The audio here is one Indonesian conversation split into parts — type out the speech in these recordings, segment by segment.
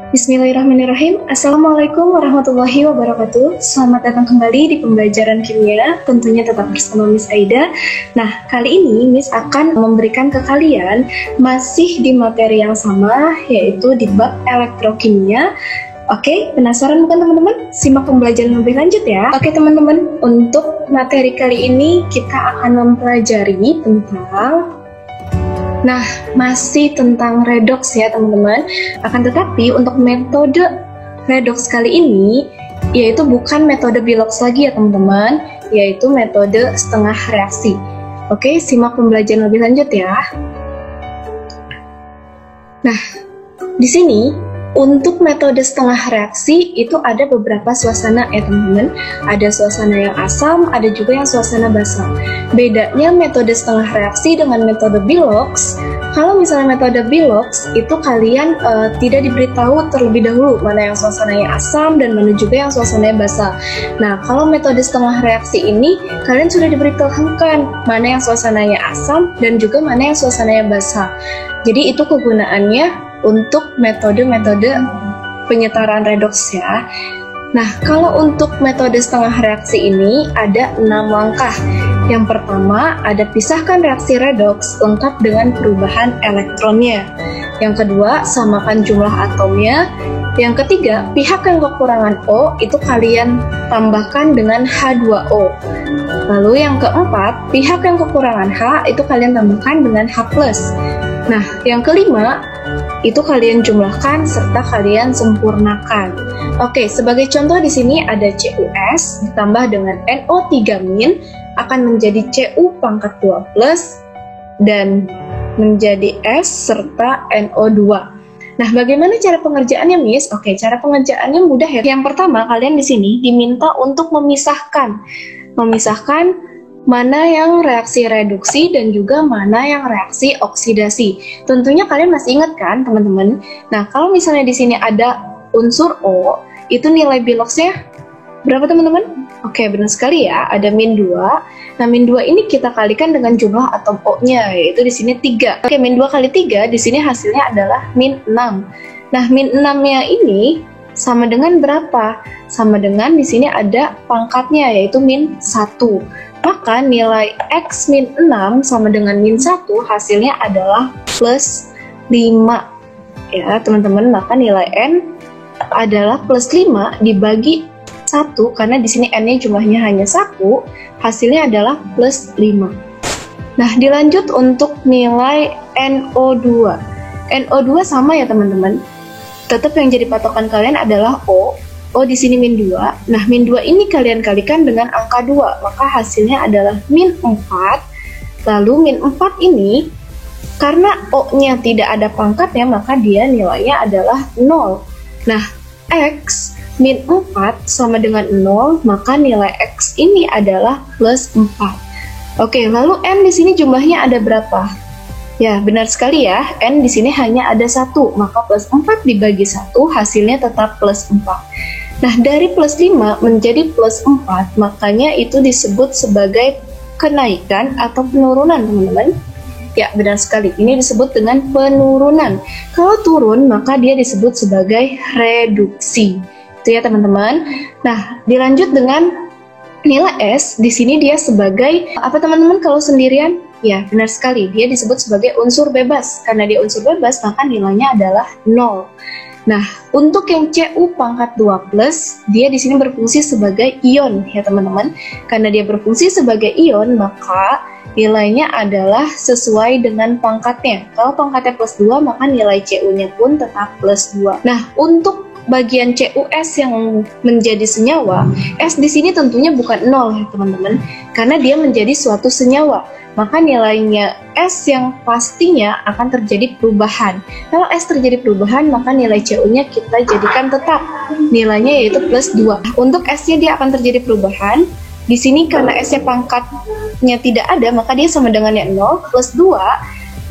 Bismillahirrahmanirrahim. Assalamualaikum warahmatullahi wabarakatuh. Selamat datang kembali di pembelajaran kimia, tentunya tetap bersama Miss Aida. Nah, kali ini Miss akan memberikan ke kalian masih di materi yang sama, yaitu di bab elektrokimia. Oke, penasaran bukan teman-teman? Simak pembelajaran lebih lanjut ya. Oke teman-teman, untuk materi kali ini kita akan mempelajari tentang masih tentang redoks ya teman-teman. Akan tetapi untuk metode redoks kali ini yaitu bukan metode Bilox lagi ya teman-teman, yaitu metode setengah reaksi. Oke, simak pembelajaran lebih lanjut ya. Nah, di sini untuk metode setengah reaksi itu ada beberapa suasana ya teman-teman. Ada suasana yang asam, ada juga yang suasana basa. Bedanya metode setengah reaksi dengan metode Bilox, kalau misalnya metode Bilox itu kalian tidak diberitahu terlebih dahulu mana yang suasananya asam dan mana juga yang suasananya basa. Nah, kalau metode setengah reaksi ini kalian sudah diberitahukan mana yang suasananya asam dan juga mana yang suasananya basa. Jadi itu kegunaannya untuk metode-metode penyetaraan redoks ya. Nah, kalau untuk metode setengah reaksi ini ada 6 langkah. Yang pertama, ada pisahkan reaksi redoks lengkap dengan perubahan elektronnya. Yang kedua, samakan jumlah atomnya. Yang ketiga, pihak yang kekurangan O itu kalian tambahkan dengan H2O. Lalu yang keempat, pihak yang kekurangan H itu kalian tambahkan dengan H+. Nah, yang kelima, itu kalian jumlahkan serta kalian sempurnakan. Oke, sebagai contoh di sini ada CuS ditambah dengan NO3- akan menjadi Cu pangkat 2+ dan menjadi S serta NO2. Nah, bagaimana cara pengerjaannya, Miss? Oke, cara pengerjaannya mudah ya. Yang pertama, kalian di sini diminta untuk memisahkan mana yang reaksi reduksi dan juga mana yang reaksi oksidasi. Tentunya kalian masih ingat kan, teman-teman? Nah, kalau misalnya di sini ada unsur O, itu nilai Biloxnya berapa, teman-teman? Oke, benar sekali ya, ada -2. Nah, -2 ini kita kalikan dengan jumlah atom O-nya, yaitu di sini 3. Oke, -2 kali 3, di sini hasilnya adalah -6. Nah, -6-nya ini sama dengan berapa? Sama dengan di sini ada pangkatnya, yaitu -1. Maka nilai X -6 sama dengan -1 hasilnya adalah +5 ya teman-teman. Maka nilai N adalah +5 dibagi 1, karena di sini N-nya jumlahnya hanya 1, hasilnya adalah +5. Nah, dilanjut untuk nilai NO2. NO2 sama ya teman-teman. Tetap yang jadi patokan kalian adalah O. O di sini -2. Nah, -2 ini kalian kalikan dengan angka 2, maka hasilnya adalah -4. Lalu -4 ini karena O-nya tidak ada pangkatnya, maka dia nilainya adalah 0. Nah, X -4 sama dengan 0, maka nilai X ini adalah +4. Oke, lalu N di sini jumlahnya ada berapa? Ya, benar sekali ya, N di sini hanya ada 1, maka +4 dibagi 1, hasilnya tetap +4. Nah, dari +5 menjadi +4, makanya itu disebut sebagai kenaikan atau penurunan, teman-teman. Ya, benar sekali, ini disebut dengan penurunan. Kalau turun, maka dia disebut sebagai reduksi. Itu ya, teman-teman. Nah, dilanjut dengan nilai S, di sini dia sebagai apa, teman-teman, kalau sendirian? Ya, benar sekali, dia disebut sebagai unsur bebas. Karena dia unsur bebas, maka nilainya adalah 0. Nah, untuk yang Cu pangkat 2+, dia di sini berfungsi sebagai ion ya teman-teman. Karena dia berfungsi sebagai ion, maka nilainya adalah sesuai dengan pangkatnya. Kalau pangkatnya +2, maka nilai Cu-nya pun tetap +2. Nah, untuk bagian CuS yang menjadi senyawa, S di sini tentunya bukan 0 ya teman-teman, karena dia menjadi suatu senyawa. Maka nilainya S yang pastinya akan terjadi perubahan. Kalau S terjadi perubahan, maka nilai Cu-nya kita jadikan tetap. Nilainya yaitu +2. Untuk S-nya dia akan terjadi perubahan. Di sini karena S-nya pangkatnya tidak ada, maka dia sama dengan 0. +2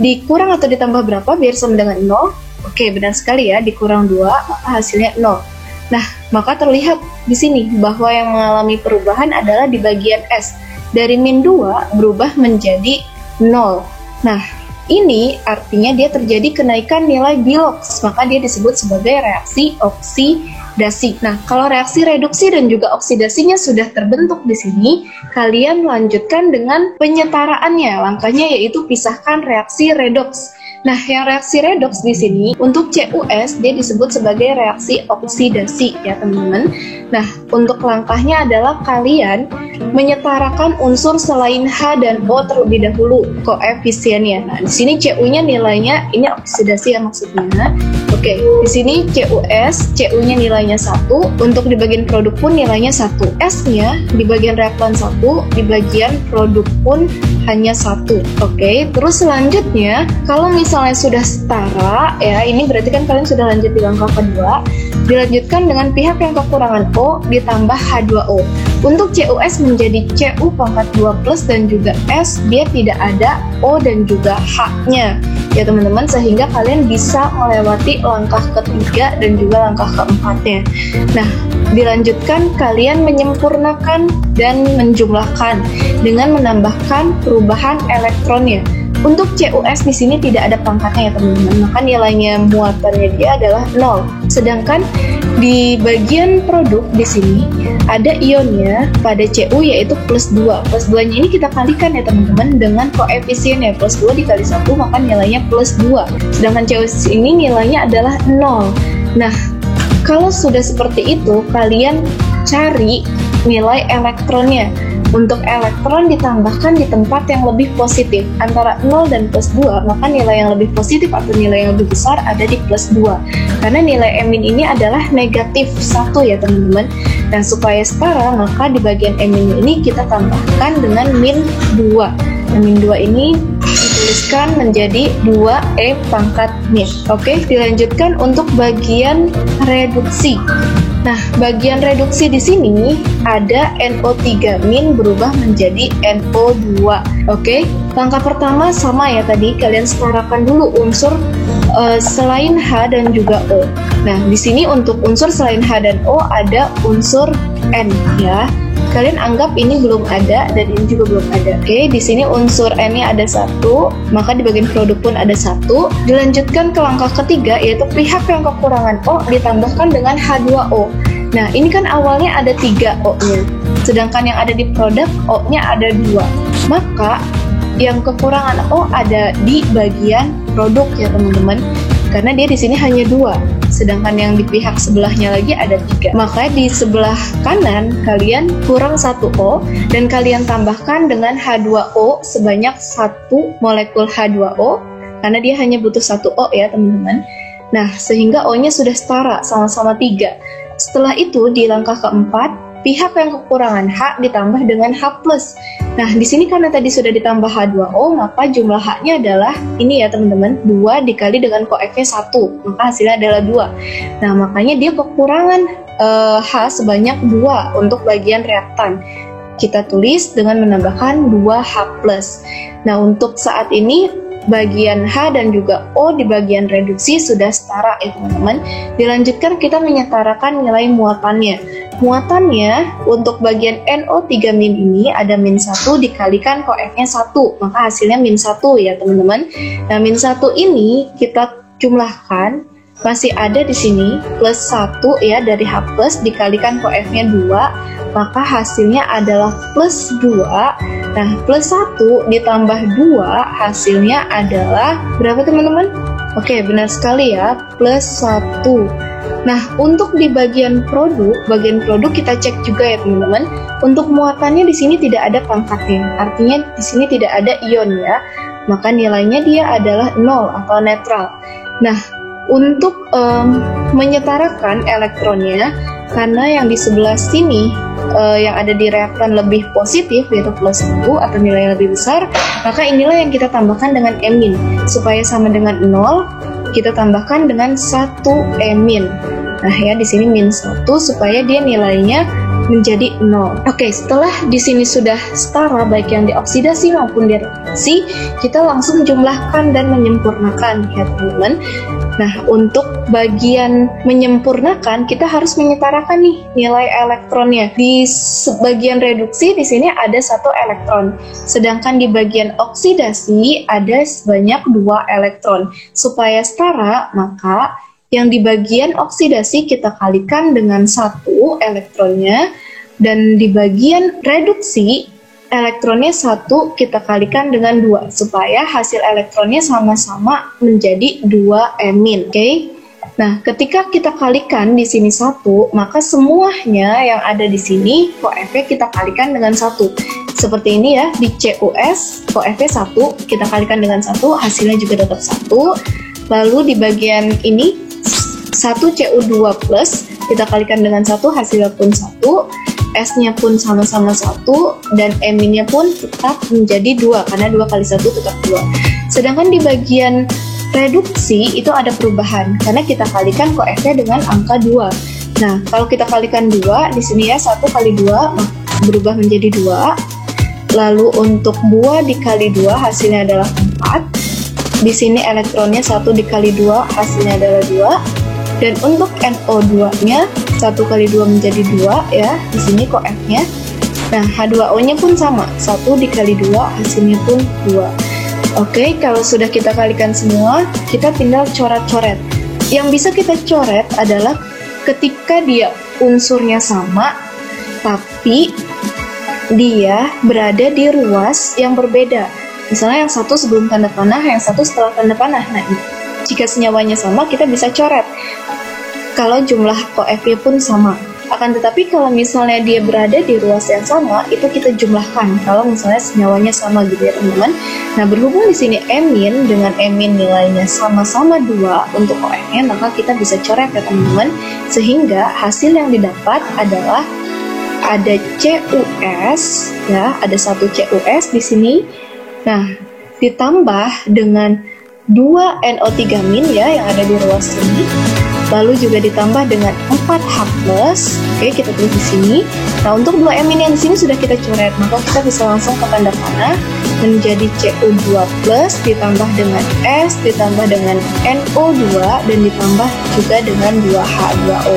dikurang atau ditambah berapa biar sama dengan 0? Oke, benar sekali ya, dikurang 2, maka hasilnya 0. Nah, maka terlihat di sini bahwa yang mengalami perubahan adalah di bagian S. Dari -2 berubah menjadi 0. Nah, ini artinya dia terjadi kenaikan nilai bilox, maka dia disebut sebagai reaksi oksidasi. Nah, kalau reaksi reduksi dan juga oksidasinya sudah terbentuk di sini, kalian lanjutkan dengan penyetaraannya. Langkahnya yaitu pisahkan reaksi redoks. Nah, yang reaksi redoks di sini untuk CuS dia disebut sebagai reaksi oksidasi ya teman-teman. Nah, untuk langkahnya adalah kalian menyetarakan unsur selain H dan O terlebih dahulu koefisiennya. Nah, di sini Cu-nya nilainya ini oksidasi ya maksudnya. Oke, di sini CuS, Cu-nya nilainya 1, untuk di bagian produk pun nilainya 1. S-nya di bagian reaktan 1, di bagian produk pun hanya 1. Oke, terus selanjutnya kalau misalnya sudah setara ya, ini berarti kan kalian sudah lanjut di langkah kedua. Dilanjutkan dengan pihak yang kekurangan O ditambah H2O. Untuk CuS menjadi Cu pangkat 2 plus dan juga S dia tidak ada O dan juga H-nya ya teman-teman, sehingga kalian bisa melewati langkah ketiga dan juga langkah keempatnya. Nah, dilanjutkan kalian menyempurnakan dan menjumlahkan dengan menambahkan perubahan elektronnya. Untuk CuS di sini tidak ada pangkatnya ya teman-teman, maka nilainya muatannya dia adalah 0. Sedangkan di bagian produk di sini ada ionnya pada Cu yaitu plus 2. Plus 2-nya ini kita kalikan ya teman-teman dengan koefisiennya, plus 2 dikali 1 maka nilainya plus 2. Sedangkan CuS ini nilainya adalah 0. Nah, kalau sudah seperti itu kalian cari nilai elektronnya. Untuk elektron ditambahkan di tempat yang lebih positif antara 0 dan plus 2, maka nilai yang lebih positif atau nilai yang lebih besar ada di plus 2 karena nilai emin ini adalah negatif 1 ya teman-teman. Dan supaya setara maka di bagian emin ini kita tambahkan dengan min 2. Nah, min 2 ini dituliskan menjadi 2E pangkat min. Oke, dilanjutkan untuk bagian reduksi. Nah, bagian reduksi di sini ada NO3- berubah menjadi NO2. Oke, langkah pertama sama ya tadi, kalian setarakan dulu unsur selain H dan juga O. Nah, di sini untuk unsur selain H dan O ada unsur N ya. Kalian anggap ini belum ada dan ini juga belum ada. Oke, di sini unsur N-nya ada 1, maka di bagian produk pun ada 1. Dilanjutkan ke langkah ketiga yaitu pihak yang kekurangan O ditambahkan dengan H2O. Nah, ini kan awalnya ada 3 O-nya. Sedangkan yang ada di produk O-nya ada 2. Maka yang kekurangan O ada di bagian produk ya teman-teman. Karena dia di sini hanya 2, sedangkan yang di pihak sebelahnya lagi ada 3. Maka di sebelah kanan kalian kurang 1 O dan kalian tambahkan dengan H2O sebanyak 1 molekul H2O karena dia hanya butuh 1 O ya teman-teman. Nah, sehingga O-nya sudah setara sama-sama 3. Setelah itu di langkah keempat, pihak yang kekurangan H ditambah dengan H+. Nah, di sini karena tadi sudah ditambah H2O, maka jumlah H-nya adalah ini ya teman-teman, 2 dikali dengan koefnya 1, maka hasilnya adalah 2. Nah, makanya dia kekurangan H sebanyak 2 untuk bagian reaktan. Kita tulis dengan menambahkan 2H+. Nah, untuk saat ini bagian H dan juga O di bagian reduksi sudah setara ya teman-teman. Dilanjutkan kita menyetarakan nilai muatannya. Muatannya untuk bagian NO3- ini ada min 1 dikalikan koefnya 1, maka hasilnya min 1 ya teman-teman. Nah, min 1 ini kita jumlahkan, masih ada di sini plus 1 ya dari H+ dikalikan koefnya 2, maka hasilnya adalah plus 2. Nah, plus 1 ditambah 2 hasilnya adalah berapa teman-teman? Oke, benar sekali ya, plus 1. Nah, untuk di bagian produk kita cek juga ya teman-teman. Untuk muatannya di sini tidak ada pangkatnya, artinya di sini tidak ada ion ya, maka nilainya dia adalah 0 atau netral. Nah, untuk menyetarakan elektronnya, karena yang di sebelah sini yang ada di reaktan lebih positif yaitu plus 1 atau nilai yang lebih besar, maka inilah yang kita tambahkan dengan emin. Supaya sama dengan 0, kita tambahkan dengan 1 emin. Nah ya, di sini min 1 supaya dia nilainya menjadi 0. Oke, setelah di sini sudah setara baik yang dioksidasi maupun direduksi, kita langsung jumlahkan dan menyempurnakan ya teman-teman. Nah, untuk bagian menyempurnakan kita harus menyetarakan nih nilai elektronnya. Di bagian reduksi di sini ada 1 elektron, sedangkan di bagian oksidasi ada sebanyak 2 elektron. Supaya setara, maka yang di bagian oksidasi kita kalikan dengan 1 elektronnya, dan di bagian reduksi elektronnya 1 kita kalikan dengan 2 supaya hasil elektronnya sama-sama menjadi 2-emin. Oke. Nah, ketika kita kalikan di sini 1, maka semuanya yang ada di sini COF-nya kita kalikan dengan 1. Seperti ini ya, di CuS COF-nya 1 kita kalikan dengan 1, hasilnya juga tetap 1. Lalu di bagian ini 1Cu2 plus kita kalikan dengan 1, hasilnya pun 1, S-nya pun sama-sama 1, dan M-nya pun tetap menjadi 2 karena 2 kali 1 tetap 2. Sedangkan di bagian reduksi itu ada perubahan karena kita kalikan COF-nya dengan angka 2. Nah, kalau kita kalikan 2 di sini ya, 1 kali 2 berubah menjadi 2. Lalu untuk 2 dikali 2 hasilnya adalah 4. Di sini elektronnya 1 dikali 2 hasilnya adalah 2. Dan untuk NO2-nya 1 kali 2 menjadi 2 ya, di sini COF-nya. Nah, H2O-nya pun sama, 1 dikali 2 hasilnya pun 2. Oke, kalau sudah kita kalikan semua, kita tinggal coret-coret. Yang bisa kita coret adalah ketika dia unsurnya sama, tapi dia berada di ruas yang berbeda. Misalnya yang satu sebelum tanda panah, yang satu setelah tanda panah. Nah, jika senyawanya sama, kita bisa coret. Kalau jumlah COF-nya pun sama. Akan tetapi kalau misalnya dia berada di ruas yang sama, itu kita jumlahkan. Kalau misalnya senyawanya sama gitu ya teman-teman. Nah, berhubung di sini emin dengan emin nilainya sama-sama 2 untuk COF-nya, maka kita bisa coret ya teman-teman. Sehingga hasil yang didapat adalah ada CuS ya, ada 1 CuS di sini. Nah, ditambah dengan 2 NO3- ya yang ada di ruas sini. Lalu juga ditambah dengan 4H+. Oke, kita tulis di sini. Nah, untuk 2-emin yang di sini sudah kita coret, maka kita bisa langsung ke tanda panah menjadi Cu2+ ditambah dengan S ditambah dengan NO2 dan ditambah juga dengan 2H2O.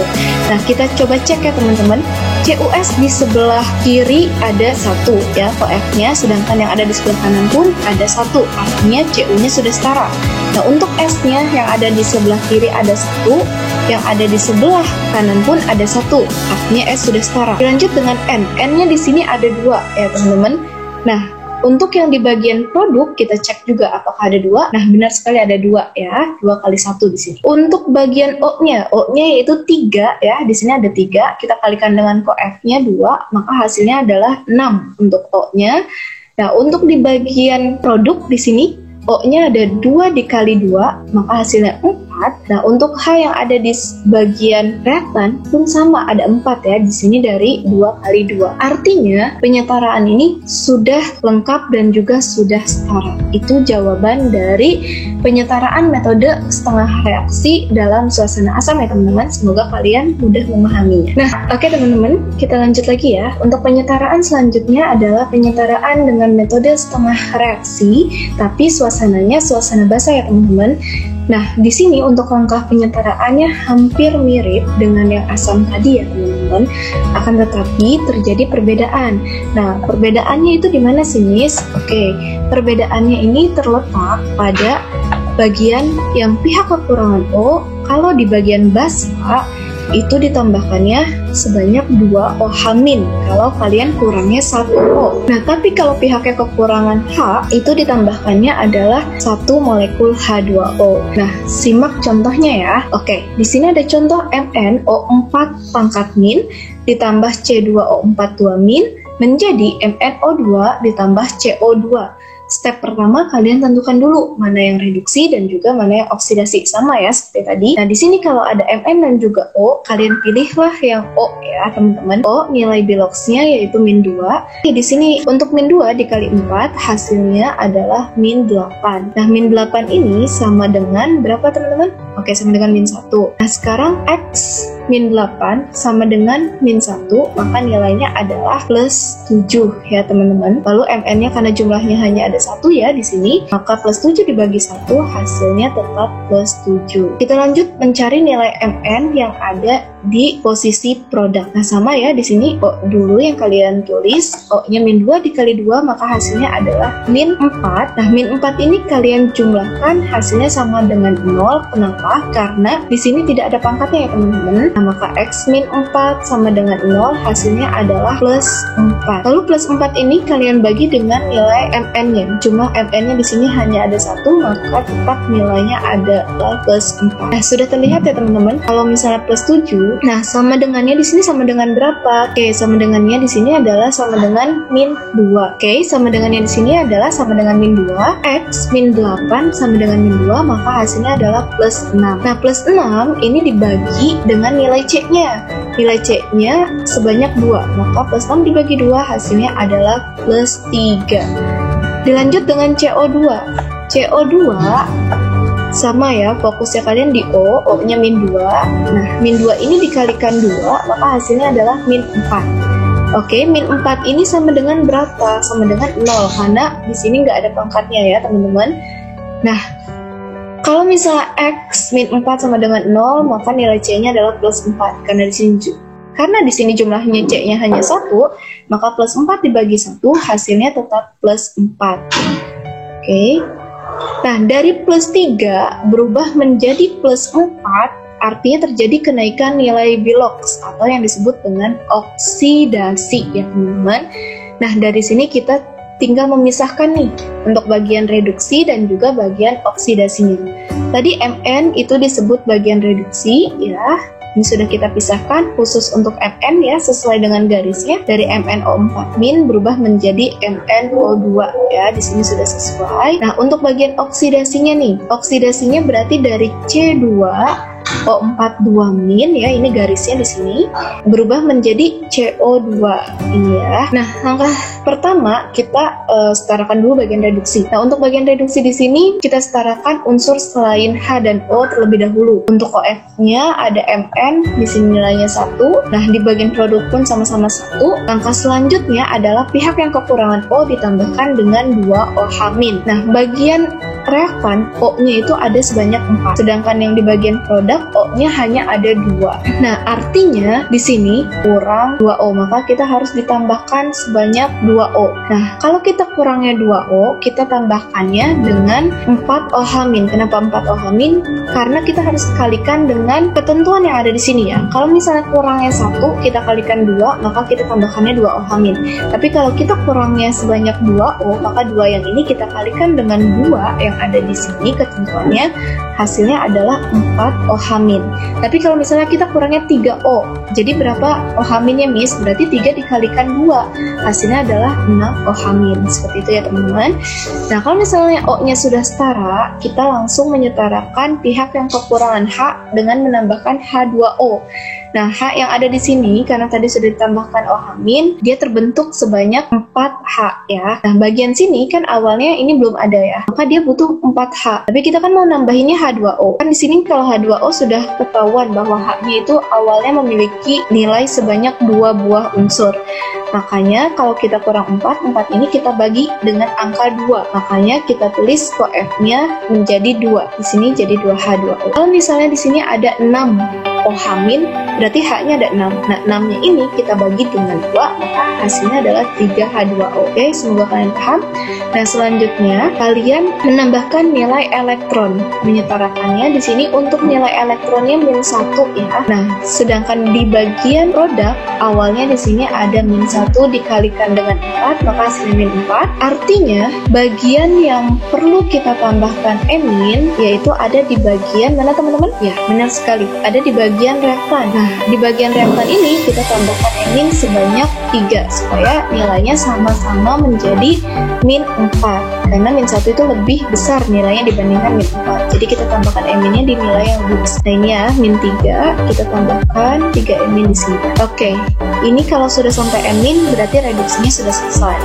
Nah, kita coba cek ya teman-teman. CuS di sebelah kiri ada 1 ya COF-nya, sedangkan yang ada di sebelah kanan pun ada 1. Artinya Cu-nya sudah setara. Nah, untuk S-nya yang ada di sebelah kiri ada 1, yang ada di sebelah kanan pun ada 1. Artinya S sudah setara. Dilanjut dengan N. N-nya di sini ada 2 ya teman-teman. Nah, untuk yang di bagian produk kita cek juga apakah ada 2. Nah, benar sekali ada 2 ya. 2 kali 1 di sini. Untuk bagian O-nya, O-nya yaitu 3 ya. Di sini ada 3. Kita kalikan dengan COF-nya 2, maka hasilnya adalah 6 untuk O-nya. Nah, untuk di bagian produk di sini O-nya ada 2 dikali 2, maka hasilnya 4. Nah, untuk H yang ada di bagian reaktan pun sama, ada 4 ya, di sini dari 2 kali 2. Artinya, penyetaraan ini sudah lengkap dan juga sudah setara. Itu jawaban dari penyetaraan metode setengah reaksi dalam suasana asam ya teman-teman. Semoga kalian mudah memahaminya. Nah, oke teman-teman, kita lanjut lagi ya. Untuk penyetaraan selanjutnya adalah penyetaraan dengan metode setengah reaksi, tapi suasananya suasana basah ya teman-teman. Nah, di sini untuk langkah penyetaraannya hampir mirip dengan yang asam tadi ya teman-teman. Akan tetapi terjadi perbedaan. Nah, perbedaannya itu di mana sih, Miss? Oke, perbedaannya ini terletak pada bagian yang pihak kekurangan O. Kalau di bagian basah itu ditambahkannya sebanyak 2 OH- kalau kalian kurangnya 1 O. Nah, tapi kalau pihaknya kekurangan H, itu ditambahkannya adalah 1 molekul H2O. Nah, simak contohnya ya. Oke, di sini ada contoh MnO4 pangkat min ditambah C2O4 2- menjadi MnO2 ditambah CO2. Step pertama kalian tentukan dulu mana yang reduksi dan juga mana yang oksidasi, sama ya seperti tadi. Nah, di sini kalau ada Mn dan juga O, kalian pilihlah yang O ya teman-teman. O nilai biloxnya yaitu -2. Di sini untuk -2 dikali 4 hasilnya adalah -8. Nah, -8 ini sama dengan berapa teman-teman? Oke, sama dengan -1. Nah, sekarang X min 8 sama dengan min 1, maka nilainya adalah plus 7 ya teman-teman. Lalu MN-nya karena jumlahnya hanya ada 1 ya di sini, maka plus 7 dibagi 1 hasilnya tetap plus 7. Kita lanjut mencari nilai MN yang ada di posisi produk. Nah sama ya di sini O dulu yang kalian tulis, O-nya min 2 dikali 2 maka hasilnya adalah min 4. Nah min 4 ini kalian jumlahkan hasilnya sama dengan 0. Kenapa? Karena di sini tidak ada pangkatnya ya teman-teman. Nah maka X min 4 sama dengan 0 hasilnya adalah plus 4. Lalu plus 4 ini kalian bagi dengan nilai MN-nya. Cuma MN-nya di sini hanya ada 1, maka tetap nilainya adalah plus 4. Nah sudah terlihat ya teman-teman. Kalau misalnya plus 7, nah sama dengannya di sini sama dengan berapa? Oke, sama dengannya di sini adalah sama dengan min 2. Oke, sama dengannya di sini adalah sama dengan min 2. X min 8 sama dengan min 2, maka hasilnya adalah plus 6. Nah, plus 6 ini dibagi dengan nilai C-nya. Nilai C-nya sebanyak 2, maka plus 6 dibagi 2 hasilnya adalah plus 3. Dilanjut dengan CO2. CO2 sama ya, fokusnya kalian di O, O-nya min 2. Nah, min 2 ini dikalikan 2, maka hasilnya adalah min 4. Oke, min 4 ini sama dengan berapa? Sama dengan 0, karena di sini nggak ada pangkatnya ya teman-teman. Nah, kalau misalnya X min 4 sama dengan 0, maka nilai C-nya adalah plus 4. Karena di sini jumlahnya C-nya hanya 1, maka plus 4 dibagi 1, hasilnya tetap plus 4. Oke. Nah, dari plus 3 berubah menjadi plus 4, artinya terjadi kenaikan nilai Bilox atau yang disebut dengan oksidasi ya teman-teman. Nah, dari sini kita tinggal memisahkan nih untuk bagian reduksi dan juga bagian oksidasinya. Tadi Mn itu disebut bagian reduksi ya. Ini sudah kita pisahkan khusus untuk Mn ya, sesuai dengan garisnya. Dari MnO4- berubah menjadi MnO2 ya, di sini sudah sesuai. Nah, untuk bagian oksidasinya nih, oksidasinya berarti dari C2 O42- ya, ini garisnya di sini, berubah menjadi CO2 ini ya. Nah, langkah pertama kita setarakan dulu bagian reduksi. Nah, untuk bagian reduksi di sini kita setarakan unsur selain H dan O terlebih dahulu. Untuk OF-nya ada Mn, di sini nilainya 1. Nah, di bagian produk pun sama-sama 1. Langkah selanjutnya adalah pihak yang kekurangan O ditambahkan dengan 2OH-. Nah, bagian reaktan O-nya itu ada sebanyak 4, sedangkan yang di bagian produk O-nya hanya ada 2. Nah, artinya di sini kurang 2O, maka kita harus ditambahkan sebanyak 2O. Nah, kalau kita kurangnya 2O, kita tambahkannya dengan 4OH-. Kenapa 4OH-? Karena kita harus kalikan dengan ketentuan yang ada di sini ya. Kalau misalnya kurangnya 1, kita kalikan 2, maka kita tambahkannya 2OH-. Tapi kalau kita kurangnya sebanyak 2O, maka 2 yang ini kita kalikan dengan 2 yang ada di sini ketentuannya, hasilnya adalah 4OH-. Tapi kalau misalnya kita kurangnya 3O, jadi berapa OH-nya Miss? Berarti 3 dikalikan 2, hasilnya adalah 6OH-. Seperti itu ya teman-teman. Nah, kalau misalnya O-nya sudah setara, kita langsung menyetarakan pihak yang kekurangan H dengan menambahkan H2O. Nah, H yang ada di sini karena tadi sudah ditambahkan OH-, dia terbentuk sebanyak 4H ya. Nah, bagian sini kan awalnya ini belum ada ya, maka dia butuh 4H. Tapi kita kan mau nambahinnya H2O. Kan di sini kalau H2O sudah ketahuan bahwa H-nya itu awalnya memiliki nilai sebanyak 2 buah unsur. Makanya kalau kita kurang 4 ini kita bagi dengan angka 2. Makanya kita tulis OF-nya menjadi 2. Di sini jadi 2H2O. Kalau misalnya di sini ada 6 OH-, berarti H-nya ada 6. Nah, 6-nya ini kita bagi dengan 2, maka hasilnya adalah 3H2O. Oke, semoga kalian paham. Nah, selanjutnya kalian menambahkan nilai elektron. Menyetarakannya di sini untuk nilai elektronnya -1 ya. Nah, sedangkan di bagian produk awalnya di sini ada -1 dikalikan dengan 4, maka hasilnya -4. Artinya, bagian yang perlu kita tambahkan emin yaitu ada di bagian mana teman-teman? Ya, benar sekali. Ada di bagian reaktan. Nah, di bagian reaktan ini kita tambahkan emin sebanyak 3 supaya nilainya sama-sama menjadi -4. Karena -1 itu lebih besar nilainya dibandingkan -4. Jadi kita tambahkan eminnya di nilai yang lebih besar. Nah, ini ya, -3, kita tambahkan 3 emin di sini. Oke, ini kalau sudah sampai emin berarti reduksinya sudah selesai.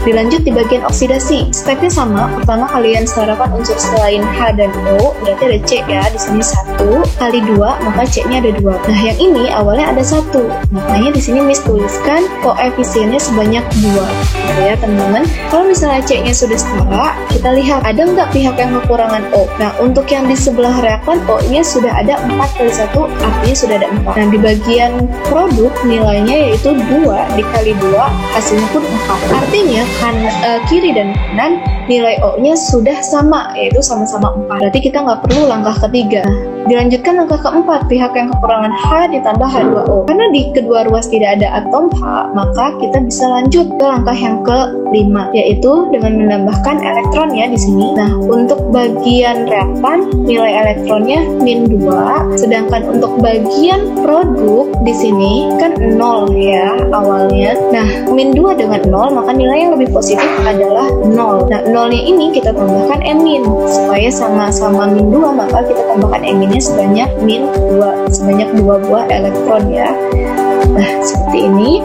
Dilanjut di bagian oksidasi. Stepnya sama. Pertama kalian setarakan unsur selain H dan O, berarti ada C ya, di sini 1. kali 2, maka C-nya ada 2. Nah, yang ini awalnya ada 1. Makanya di sini Miss tuliskan koefisiennya sebanyak 2. Gitu ya, teman-teman. Kalau misalnya C-nya sudah setara, kita lihat ada nggak pihak yang kekurangan O. Nah, untuk yang di sebelah reaktan O-nya sudah ada 4 kali 1, artinya sudah ada 4. Nah, di bagian produk nilainya yaitu 2 dikali 2, hasilnya pun 4. Artinya kiri dan kanan nilai O-nya sudah sama, yaitu sama-sama 4. Berarti kita nggak perlu langkah ketiga. Dilanjutkan langkah keempat, pihak yang kekurangan H ditambah H2O. Karena di kedua ruas tidak ada atom H, maka kita bisa lanjut ke langkah yang kelima, yaitu dengan menambahkan elektronnya di sini. Nah, untuk bagian reaktan, nilai elektronnya -2, sedangkan untuk bagian produk di sini kan 0 ya awalnya. Nah, -2 dengan 0, maka nilai yang lebih positif adalah 0. Nah, 0-nya ini kita tambahkan M-, supaya sama-sama -2, maka kita tambahkan M- sebanyak -2, sebanyak 2 buah elektron ya. Nah, seperti ini.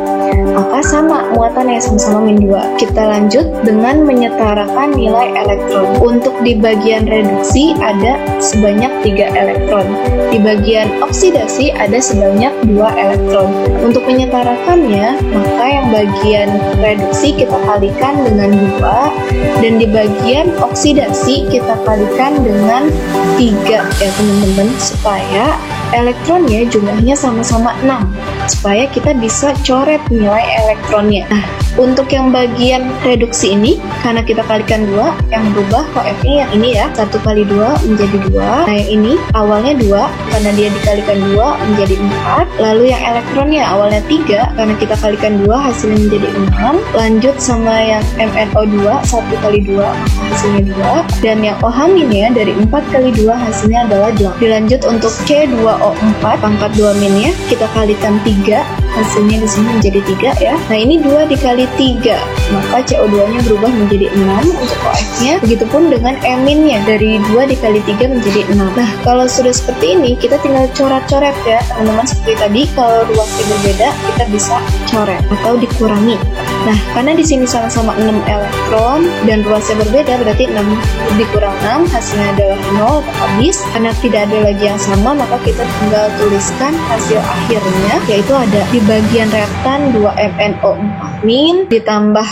Maka sama muatannya, sama-sama -2. Kita lanjut dengan menyetarakan nilai elektron. Untuk di bagian reduksi ada sebanyak 3 elektron. Di bagian oksidasi ada sebanyak 2 elektron. Untuk menyetarakannya, maka yang bagian reduksi kita kalikan dengan 2, dan di bagian oksidasi kita kalikan dengan 3 ya teman-teman, supaya elektronnya jumlahnya sama-sama 6, supaya kita bisa coret nilai elektronnya. Nah, untuk yang bagian reduksi ini, karena kita kalikan 2, yang berubah koefnya yang ini ya, 1 kali 2 menjadi 2. Nah, yang ini awalnya 2, karena dia dikalikan 2 menjadi 4. Lalu yang elektronnya awalnya 3, karena kita kalikan 2 hasilnya menjadi 6. Lanjut sama yang MnO2, 1 kali 2 hasilnya 2. Dan yang OH- ya, dari 4 kali 2 hasilnya adalah 8. Dilanjut untuk C2O4 pangkat 2- ya, kita kalikan 3, hasilnya di sini menjadi 3 ya. Nah, ini 2 dikali 3, maka CO2-nya berubah menjadi 6 untuk OF-nya. Begitupun dengan M-nya, dari 2 dikali 3 menjadi 6. Nah, kalau sudah seperti ini, kita tinggal coret-coret ya teman-teman. Seperti tadi, kalau ruasnya berbeda, kita bisa coret atau dikurangi. Nah, karena di sini sama-sama 6 elektron dan ruasnya berbeda, berarti 6 dikurang 6 hasilnya adalah 0 atau habis. Karena tidak ada lagi yang sama, maka kita tinggal tuliskan hasil akhirnya, yaitu ada di bagian reaktan 2MnO4- ditambah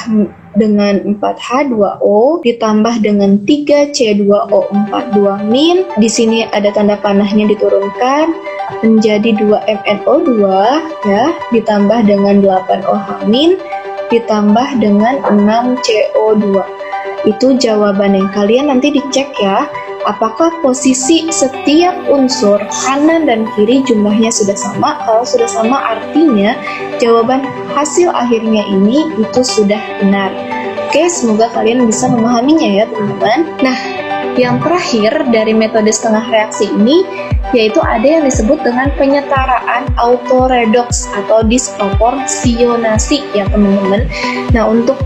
dengan 4H2O ditambah dengan 3C2O42-. Di sini ada tanda panahnya diturunkan menjadi 2MnO2 ya, ditambah dengan 8OH- ditambah dengan 6CO2. Itu jawabannya. Kalian nanti dicek ya, apakah posisi setiap unsur kanan dan kiri jumlahnya sudah sama. Kalau sudah sama, artinya jawaban hasil akhirnya ini itu sudah benar. Oke, semoga kalian bisa memahaminya ya teman-teman. Nah, yang terakhir dari metode setengah reaksi ini yaitu ada yang disebut dengan penyetaraan autoredoks atau disproporsionasi ya teman-teman. Nah, untuk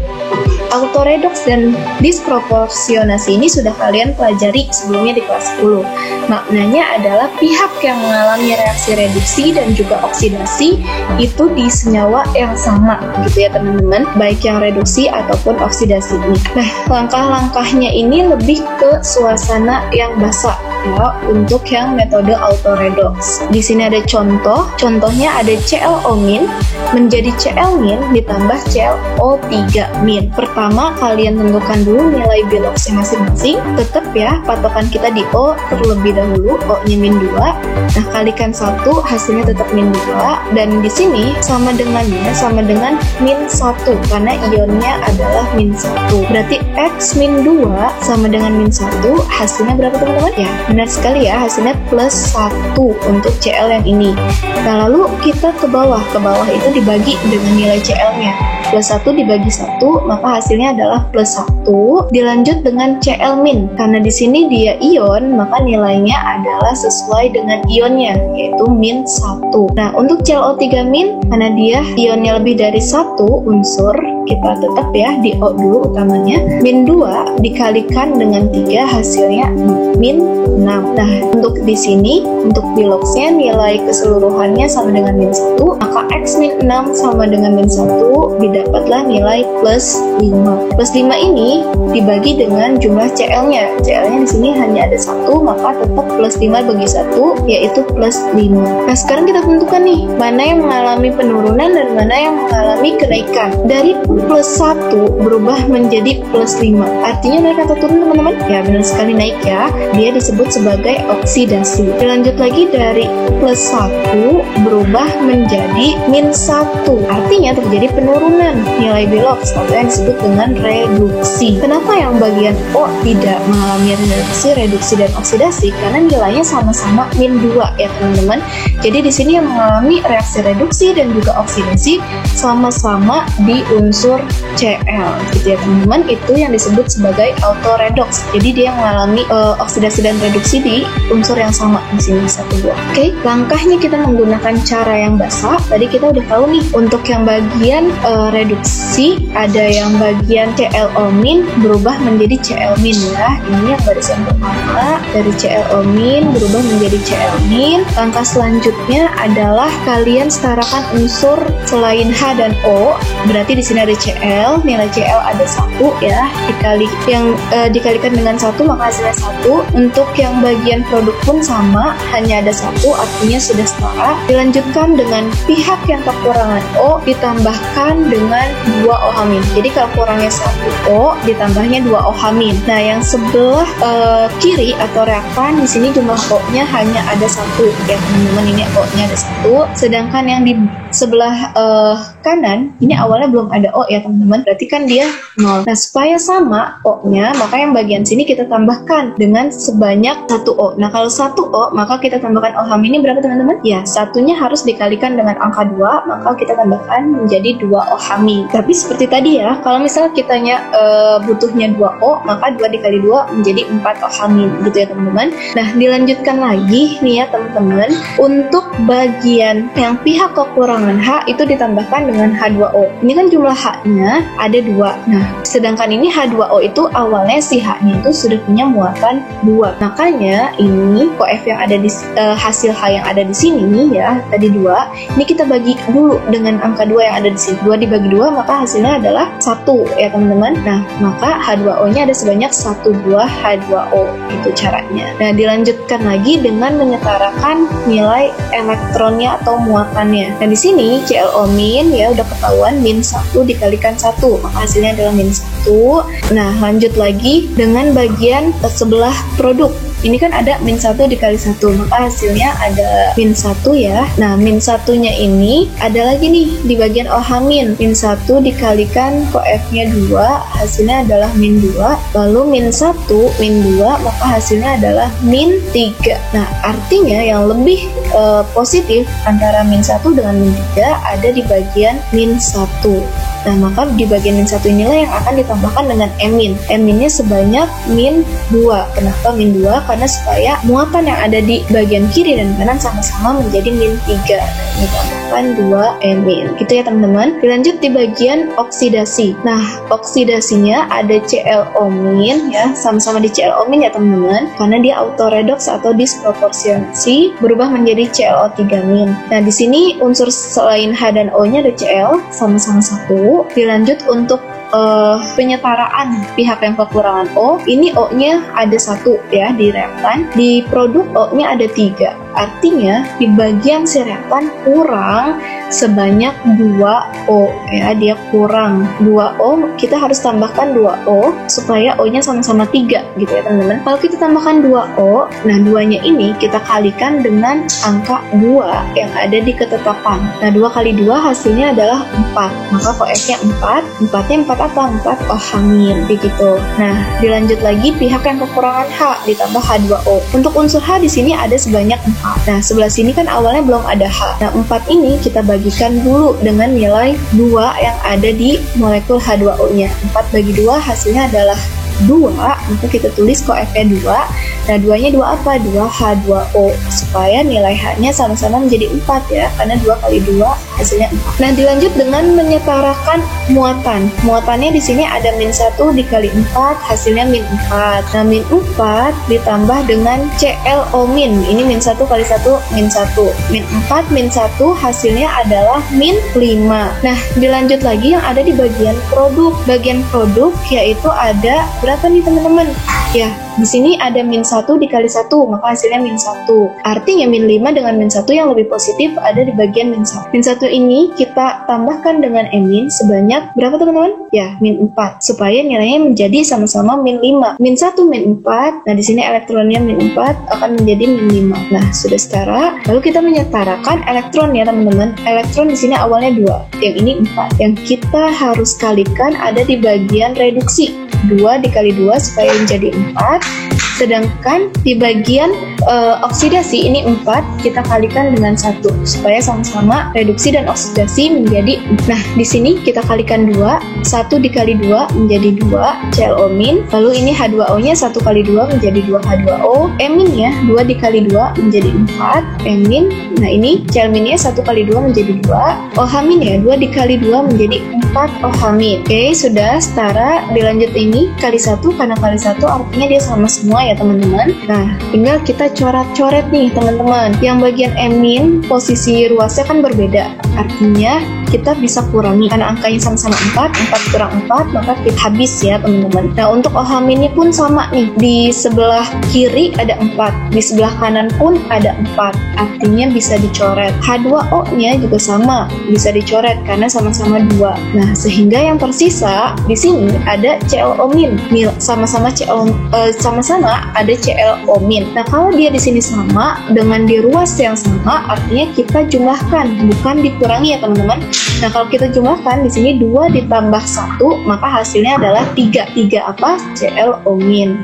autoredoks dan disproporsionasi ini sudah kalian pelajari sebelumnya di kelas 10. Maknanya adalah pihak yang mengalami reaksi reduksi dan juga oksidasi itu di senyawa yang sama gitu ya teman-teman, baik yang reduksi ataupun oksidasi ini. Nah, langkah-langkahnya ini lebih ke suasana yang basah ya untuk yang metode autoredoks. Di sini ada contohnya ada ClO- menjadi Cl- ditambah ClO3-. Pertama, kalian tentukan dulu nilai biloxnya masing-masing. Tetap ya, patokan kita di O terlebih dahulu, O-nya -2. Nah, kalikan 1, hasilnya tetap -2. Dan di sini sama dengan -1, karena ionnya adalah -1. Berarti X-2 sama dengan -1, hasilnya berapa teman-teman? Ya, benar sekali ya, hasilnya +1 untuk Cl yang ini. Nah, lalu kita ke bawah itu dibagi dengan nilai Cl-nya. +1 dibagi 1, maka hasilnya adalah +1. Dilanjut dengan Cl-, karena di sini dia ion, maka nilainya adalah sesuai dengan ionnya, yaitu -1. Nah, untuk ClO3-, karena dia ionnya lebih dari 1 unsur, kita tetap ya di O dulu utamanya. Min 2 dikalikan dengan 3 hasilnya min 6. Nah, untuk di sini untuk biloxnya nilai keseluruhannya sama dengan min 1, maka X min 6 sama dengan min 1, didapatlah nilai plus 5. Plus 5 ini dibagi dengan jumlah CL-nya. CL-nya di sini hanya ada 1, maka tetap plus 5 bagi 1, yaitu plus 5. Nah, sekarang kita tentukan nih, mana yang mengalami penurunan dan mana yang mengalami kenaikan. Dari plus 1 berubah menjadi plus 5. Artinya naik atau turun, teman-teman? Ya, benar sekali naik ya. Dia disebut sebagai oksidasi. Dilanjut lagi, dari plus 1 berubah menjadi min 1. Artinya terjadi penurunan nilai bilox atau yang disebut dengan reduksi. Kenapa yang bagian O tidak mengalami reduksi dan oksidasi? Karena nilainya sama-sama min 2 ya teman-teman. Jadi di sini yang mengalami reaksi reduksi dan juga oksidasi sama-sama di unsur Cl gitu ya teman-teman. Itu yang disebut sebagai autoredox. Jadi dia mengalami oksidasi dan reduksi di unsur yang sama di sini 1, 2. Oke, langkahnya kita menggunakan cara yang basah. Tadi kita udah tahu nih, untuk yang bagian reduksi ada yang bagian ClO- berubah menjadi Cl- ya. Ini yang barisan pertama, dari ClO- berubah menjadi Cl-. Langkah selanjutnya adalah kalian setarakan unsur selain H dan O. Berarti di sini ada Cl, nilai Cl ada 1 ya, dikalikan dengan 1 maka hasilnya 1. Untuk yang bagian produk pun sama, hanya ada 1, artinya sudah setara. Dilanjutkan dengan pihak yang kekurangan O ditambahkan dengan 2O-. Jadi kalau kurangnya 1 O ditambahnya 2O-. Nah, yang sebelah kiri atau reaktan di sini jumlah O-nya hanya ada 1 ya teman-teman. Ini O-nya ada 1. Sedangkan yang di sebelah kanan ini awalnya belum ada O ya teman-teman. Berarti kan dia 0. Nah, supaya sama O-nya, maka yang bagian sini kita tambahkan dengan sebanyak 1 O. Nah, kalau 1 O, maka kita tambahkan O- ini berapa teman-teman? Ya, satunya harus dikalikan dengan angka 2, maka kita tambahkan menjadi 2O-. Tapi seperti tadi ya, kalau misalnya kitanya butuhnya 2O, maka 2 dikali 2 menjadi 4O- gitu ya teman-teman. Nah, dilanjutkan lagi nih ya teman-teman. Untuk bagian yang pihak kekurangan H itu ditambahkan dengan H2O. Ini kan jumlah H-nya ada 2. Nah, sedangkan ini H2O itu awalnya si H-nya itu sudah punya muatan 2. Makanya ini koef yang ada di hasil H yang ada di sini ya, tadi 2. Ini kita bagi dulu dengan angka 2 yang ada di sini. 2 dibagi 2 maka hasilnya adalah 1 ya teman-teman. Nah, maka H2O-nya ada sebanyak 1 buah H2O. Itu caranya. Nah, dilanjutkan lagi dengan menyetarakan nilai elektronnya atau muatannya. Nah, di sini ClO- ya udah ketahuan min 1 dikalikan 1, maka hasilnya adalah min 1. Nah, lanjut lagi dengan bagian sebelah produk. Ini kan ada min 1 dikali 1, maka hasilnya ada min 1 ya. Nah, min 1-nya ini ada lagi nih di bagian OH-. Min 1 dikalikan koefnya 2, hasilnya adalah min 2. Lalu min 1, min 2, maka hasilnya adalah min 3. Nah, artinya yang lebih positif antara min 1 dengan min 3 ada di bagian min 1. Nah, maka di bagian min 1 inilah yang akan ditambahkan dengan M-. M-nya sebanyak min 2. Kenapa min 2? Karena supaya muatan yang ada di bagian kiri dan kanan sama-sama menjadi min 3. Ditambahkan 2 M-. Gitu ya teman-teman. Dilanjut di bagian oksidasi. Nah, oksidasinya ada ClO- ya, sama-sama di ClO- ya teman-teman. Karena dia autoredox atau disproporsionasi berubah menjadi ClO3-. Nah, di sini unsur selain H dan O-nya ada Cl, sama-sama 1. Dilanjut untuk penyetaraan pihak yang kekurangan O, ini O-nya ada 1 ya di reaktan, di produk O-nya ada 3. Artinya di bagian si reaktan kurang sebanyak 2O ya, dia kurang 2O, kita harus tambahkan 2O supaya O-nya sama-sama 3 gitu ya teman-teman. Kalau kita tambahkan 2O, nah 2-nya ini kita kalikan dengan angka 2 yang ada di ketetapan. Nah, 2 kali 2 hasilnya adalah 4, maka koefnya 4. 4-nya 4 apa? 4 O-. Begitu. Nah, dilanjut lagi pihak yang kekurangan H ditambah H2O. Untuk unsur H di sini ada sebanyak 4. Nah, sebelah sini kan awalnya belum ada H. Nah, 4 ini kita bagikan dulu dengan nilai 2 yang ada di molekul H2O-nya. 4 bagi 2 hasilnya adalah 2, maka kita tulis koefnya 2. Nah, 2-nya 2 apa? 2H2O, supaya nilai H-nya sama-sama menjadi 4 ya, karena 2 kali 2 hasilnya 4. Nah, dilanjut dengan menyetarakan muatan. Muatannya di sini ada -1 dikali 4, hasilnya -4. Nah, -4 ditambah dengan ClO-. Ini -1 kali 1, -1. -4, -1 hasilnya adalah -5. Nah, dilanjut lagi yang ada di bagian produk. Bagian produk yaitu ada berapa nih teman-teman? Ya, di sini ada -1 dikali 1, maka hasilnya -1. Artinya -5 dengan -1 yang lebih positif ada di bagian -1. -1 ini kita tambahkan dengan -, sebanyak berapa teman-teman? Ya, -4. Supaya nilainya menjadi sama-sama -5. -1, -4. Nah, di sini elektronnya -4 akan menjadi -5. Nah, sudah setara. Lalu kita menyetarakan elektron ya teman-teman. Elektron di sini awalnya 2, yang ini 4. Yang kita harus kalikan ada di bagian reduksi. 2 dikali 2 supaya menjadi 4. Sedangkan di bagian oksidasi ini 4, kita kalikan dengan 1 supaya sama-sama reduksi dan oksidasi menjadi. Nah, di sini kita kalikan 2, 1 dikali 2 menjadi 2 ClO-. Lalu ini H2O-nya 1 kali 2 menjadi 2H2O. E-nya 2 dikali 2 menjadi 4 E-. Nah, ini Cl-nya 1 kali 2 menjadi 2. OH- ya 2 dikali 2 menjadi 4 OH-. Oke, sudah setara. Dilanjut ini kali 1, karena kali 1 artinya dia sama semua ya teman-teman. Nah, tinggal kita coret-coret nih teman-teman. Yang bagian E- posisi ruasnya kan berbeda. Artinya kita bisa kurangi karena angkanya sama-sama 4 kurang 4, maka kita habis ya teman-teman. Nah, untuk OH- pun sama nih. Di sebelah kiri ada 4, di sebelah kanan pun ada 4. Artinya bisa dicoret. H2O-nya juga sama, bisa dicoret karena sama-sama 2. Nah, sehingga yang tersisa di sini ada ClO-, sama-sama sama-sama ada ClO-. Nah, kalau dia di sini sama dengan di ruas yang sama, artinya kita jumlahkan, bukan dikurangi ya teman-teman. Nah, kalau kita jumlahkan di sini 2 ditambah 1, maka hasilnya adalah 3. 3 apa? ClO-.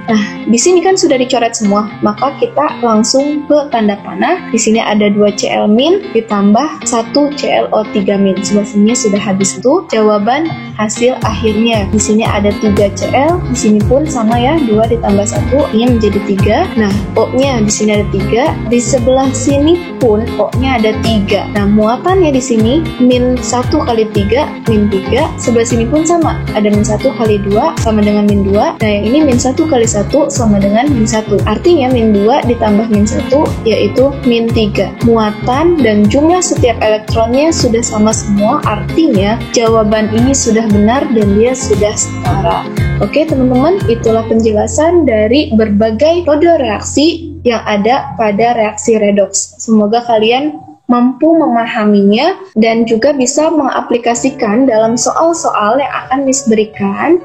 Nah, di sini kan sudah dicoret semua, maka kita langsung ke tanda panah. Di sini ada 2 Cl- ditambah 1 ClO3-. Sebelah sini sudah habis. Itu jawaban hasil akhirnya. Di sini ada 3 Cl, di sini pun sama ya, 2 ditambah 1, ini menjadi 3. Nah, O-nya di sini ada 3, di sebelah sini pun O-nya ada 3. Nah, muatannya di sini -1 kali 3, -3. Sebelah sini pun sama, ada -1 kali 2 sama dengan -2. Nah, yang ini -1 kali 1 sama dengan -1. Artinya -2 ditambah -1 yaitu -3. Muatan dan jumlah setiap elektronnya sudah sama semua, artinya jawaban ini sudah benar dan dia sudah setara. Oke teman-teman, itulah penjelasan dari berbagai metode reaksi yang ada pada reaksi redoks. Semoga kalian mampu memahaminya dan juga bisa mengaplikasikan dalam soal-soal yang akan Miss berikan.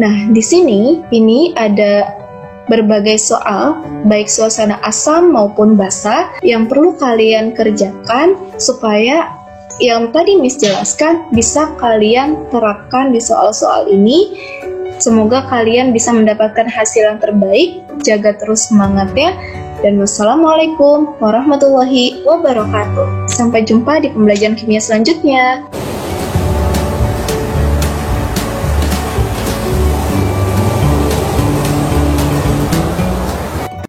Nah, di sini ini ada berbagai soal, baik suasana asam maupun basa, yang perlu kalian kerjakan supaya yang tadi Miss jelaskan bisa kalian terapkan di soal-soal ini. Semoga kalian bisa mendapatkan hasil yang terbaik. Jaga terus semangatnya. Dan wassalamualaikum warahmatullahi wabarakatuh. Sampai jumpa di pembelajaran kimia selanjutnya.